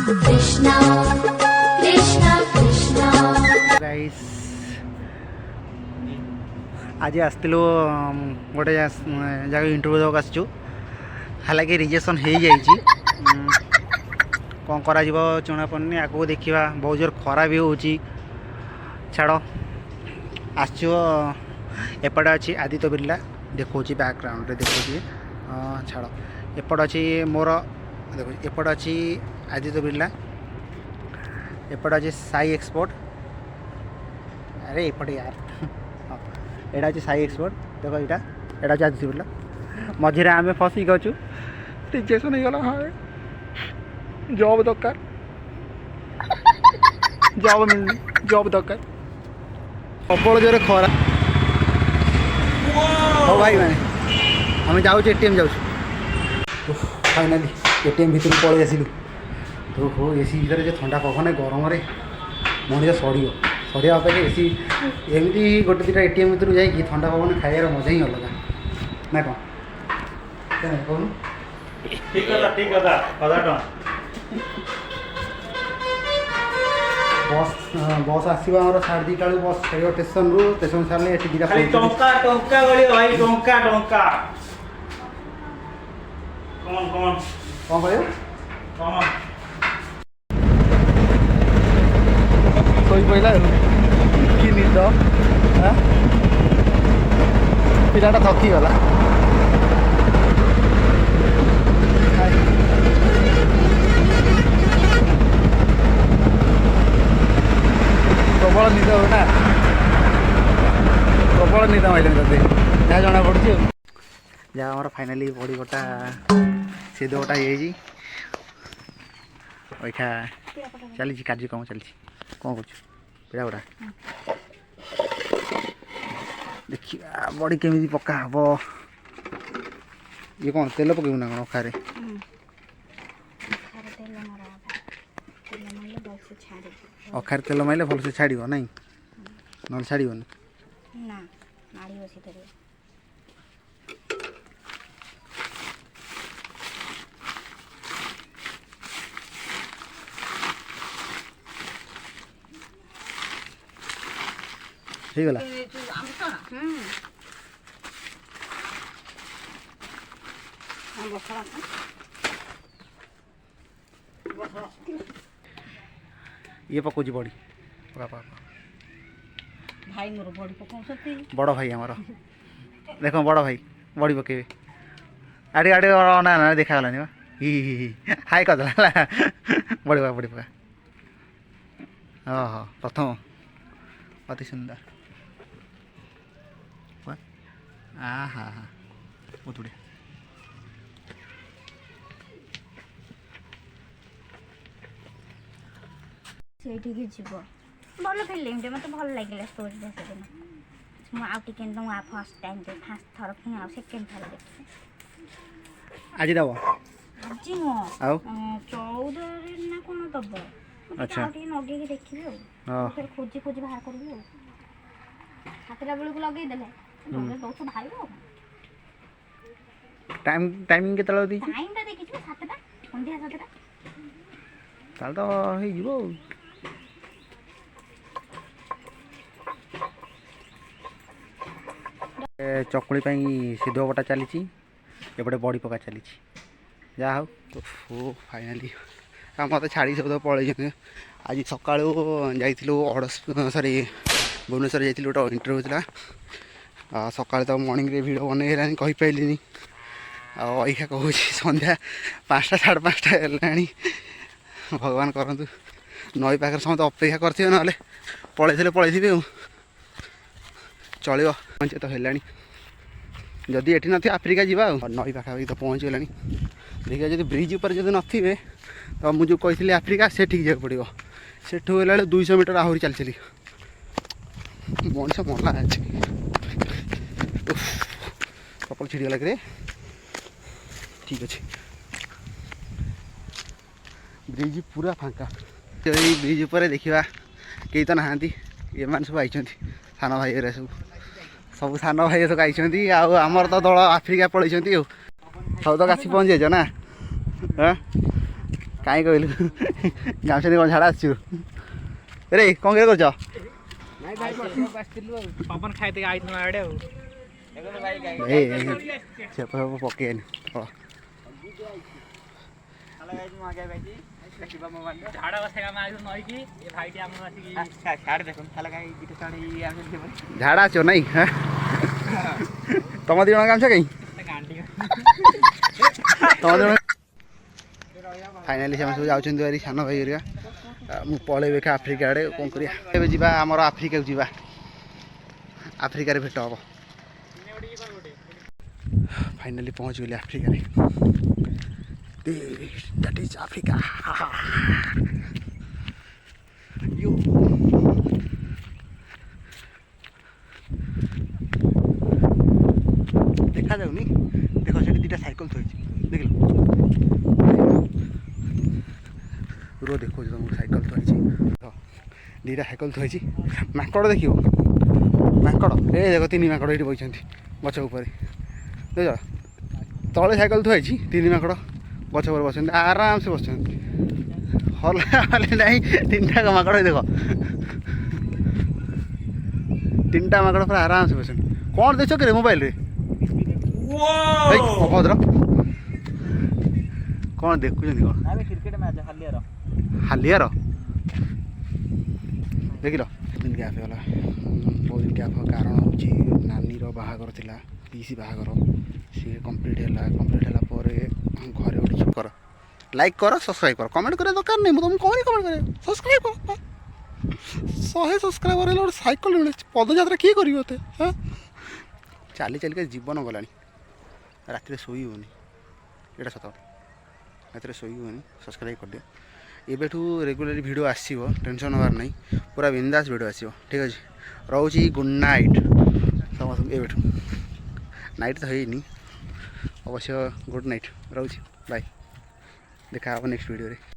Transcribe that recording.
Krishna Krishna Krishna. Guys आज आसलु गोटे जगह इंटरव्यू देवाक आसचु हालांकि रिजेक्शन हो जाइए कौन करा चुना पड़नी आगे देखा बहुत जोर खरा भी हो छाड़ आसचु एपटे अच्छी आदित्य बिरला देखा बैकग्राउंड रे देखा छाड़ एपट अच्छी मोर देखो एपट अच्छी आदित्य बिरला एपट अच्छी साई एक्सपोर्ट अरे एपटे यार हाँ एटा अच्छे साई एक्सपोर्ट देखो यहाँ एटा अच्छे आदित्य बिरला मझे आम फसिक अच्छु रिजेक्शन हो गला हाँ जॉब दरकार जॉब मिलनी जॉब दरकार प्रबल जोर खरा हाँ भाई मैंने आम जाऊँ एटीएम जाऊँ फाइनाली एटीएम भितर पलि आसलु तो हो एसी भर जो ठंडा पवन गरम मनीष सड़ो सड़िया अपेक्षा एसी एमती गोटे दुटा एटीएम भितर जा ठंडा पवन खाइबार मजा ही अलग ना कौन कहूँ ठीक कथा बस बस आसो आम 2:30 बेलू बस छाड़ स्टेशन रू स्टेशन सारे ये दुटा खाली टंका टंका गली भाई टंका टंका कौन कौन कौन कह कौन शोई पड़ा कि निद पिलाटा थकीगला प्रबल निद हो ना प्रबल निद माइल तक जहाँ जना पड़ी जहाँ आम फाइनाली बड़ी गोटा सीध गोटा ये अखा चली कार्यक्रम चली कौन कर पीड़ा गोटा देखा बड़ी केमी पक्का हम ये कौन तेल पकेबू ना कौन अखारे अखार तेल माइले भल से छाड़ ना ना छाड़न हो गला ये पकोजी बड़ी पका पका भाई मोर बड़ी पकाउछथि बड़ भाई आमर देख बड़ भाई बड़ी पकेबे आड़े आड़े ना ना देखा गलानी बा ही हाई करदेला बड़ी पका बड़ी पका हाँ हाँ प्रथम अति सुंदर हाँ हाँ हाँ बहुत बढ़िया सेठी जीव भल फिल्म मत भल लगे स्टोरी से दिन मुझे फर्स्ट टाइम फास्ट थर पुणी सेकेंड थर देखी आज दब आज नुह 14 ना कौन दब अच्छा लगे देखिए फिर खोजी खोजी बाहर करी 7टा बेलू लगेदेले दौछ भाई टाइमिंग के तले टाइम देखी 7टा संध्या 7टा ताल तो हो चकुली सीध बटा चली एपटे बड़ी पका चली जहा हो फाइनाली आम तो छाड़ी सब पलि आज सका जाइलु सरी भुवनेश्वर जाइलु गोटे इंटरव्यू था सका तो मॉर्निंग रे भिड बनईला कहीपारे आईखा कहूँ संध्या 5टा 5:30 भगवान करतु नई पाखे समस्त अपेक्षा करते ना पलि चलो पहुँचे तो है जदि ये ना आफ्रिका जावा नई पाखापाखि तो पहुँच गला देखिए जब ब्रिज पर जब नथिबे तो मुझे कही आफ्रिका से ठीक जाक पड़ो सेठू गला 200 मीटर आहरी चली चली मनीष मरला कपल छिड़गला कि ठीक अच्छे ब्रिज पूरा फांका ब्रिज पर देखा कई तो नहांती ये मान सब आई सान भाई सब सब सान भाई सब आई आमर तो दल आफ्रिका पलैंती सब तो आसी पहुँच जाइए ना हाँ କାହିଁ କହିଲୁ ଗାମୁଛା ନେଇ କ'ଣ ଝାଡ଼ା ଆସିଛୁ ରେ କ'ଣ କିରେ କରୁଛ ପବନ ଖାଇଦେଇକି ଆଇଥିଲୁ ଆଡ଼େ ଆଉ ଛେପ ଫେପ ପକେଇନି ଝାଡ଼ା ବସେଇ ଆମେ ଆଇଲୁ ନଈକି ଏ ଭାଇଟି ଆମର ଆସିକି ଝାଡ଼ା ଆସିବ ନାଇଁ ତମ ଦୁଇ ଜଣ ଗାମୁଛା କାହିଁ ତମ ଦୁଇ ଜଣ ଫାଇନାଲି ସେମାନେ ସବୁ ଯାଉଛନ୍ତି ଭାରି ସାନ ଭାଇ ହେରିକା ମୁଁ ପଳେଇବି ଏକା ଆଫ୍ରିକା ଆଡ଼େ କ'ଣ କରିବା ଏବେ ଯିବା ଆମର ଆଫ୍ରିକାକୁ ଯିବା ଆଫ୍ରିକାରେ ଭେଟ ହେବ ଫାଇନାଲି ପହଞ୍ଚିଗଲି ଆଫ୍ରିକାରେ ଦ୍ୟାଟ୍ ଇଜ୍ ଆଫ୍ରିକା ଦେଖାଯାଉନି ଦେଖ ସେଠି ଦୁଇଟା ସାଇକେଲ ଥୋଇଛି ଦେଖିଲ ରୁହ ଦେଖାଉଛି ତୁମକୁ ସାଇକେଲ ଥୋଇଛି ଦୁଇଟା ସାଇକେଲ ଥୋଇଛି ମାଙ୍କଡ଼ ଦେଖିବ ମାଙ୍କଡ଼ ଏ ଦେଖ ତିନି ମାଙ୍କଡ଼ ଏଇଠି ବସିଛନ୍ତି ଗଛ ଉପରେ ଦେଖ ତଳେ ସାଇକେଲ ଥୋଇଛି ତିନି ମାଙ୍କଡ଼ ଗଛ ଉପରେ ବସିଛନ୍ତି ଆରାମସେ ବସିଛନ୍ତି ହଲେ ହଲେ ନାହିଁ ତିନିଟା ମାଙ୍କଡ଼ ଦେଖ ତିନିଟା ମାଙ୍କଡ଼ ପୁରା ଆରାମସେ ବସିଛନ୍ତି କ'ଣ ଦେଖଛ କି ରେ ମୋବାଇଲରେ ଅଭଦ୍ର କ'ଣ ଦେଖୁଛନ୍ତି କ'ଣ କ୍ରିକେଟ ମ୍ୟାଚ୍ ହାଲିଆର ଦେଖିଲ ଦିନ ଗ୍ୟାପ୍ ହେଇଗଲା ବହୁତ ଦିନ ଗ୍ୟାପ୍ କାରଣ ହେଉଛି ନାନୀର ବାହାଘର ଥିଲା ପିଇସି ବାହାଘର ସିଏ କମ୍ପ୍ଲିଟ୍ ହେଲା ପରେ ଘରେ ଗୋଟେ ଚୁପ୍ କର ଲାଇକ୍ କର ସବସ୍କ୍ରାଇବ୍ କର କମେଣ୍ଟ କରିବା ଦରକାର ନାହିଁ ମୁଁ ତୁମକୁ କହୁନି କମେଣ୍ଟ କରିବା ସବସ୍କ୍ରାଇବ୍ କର 100 ସବସ୍କ୍ରାଇବର ହେଲେ ଗୋଟେ ସାଇକେଲ ମିଳୁଛି ପଦଯାତ୍ରା କିଏ କରିବ ଏତେ ହଁ ଚାଲି ଚାଲିକା ଜୀବନ ଗଲାଣି ରାତିରେ ଶୋଇ ହେଉନି ଏଇଟା ସତ ରାତିରେ ଶୋଇ ହେଉନି ସବସ୍କ୍ରାଇବ୍ କରିଦିଅ ଏବେଠୁ ରେଗୁଲାର ଭିଡ଼ିଓ ଆସିବ ଟେନସନ୍ ହେବାର ନାହିଁ ପୁରା ବିନ୍ଦାସ ଭିଡ଼ିଓ ଆସିବ ଠିକ୍ ଅଛି ରହୁଛି ଗୁଡ୍ ନାଇଟ୍ ସମସ୍ତଙ୍କୁ ଏବେଠୁ ନାଇଟ୍ ତ ହେଇନି ଅବଶ୍ୟ ଗୁଡ୍ ନାଇଟ୍ ରହୁଛି ବାଏ ଦେଖା ହେବ ନେକ୍ସଟ ଭିଡ଼ିଓରେ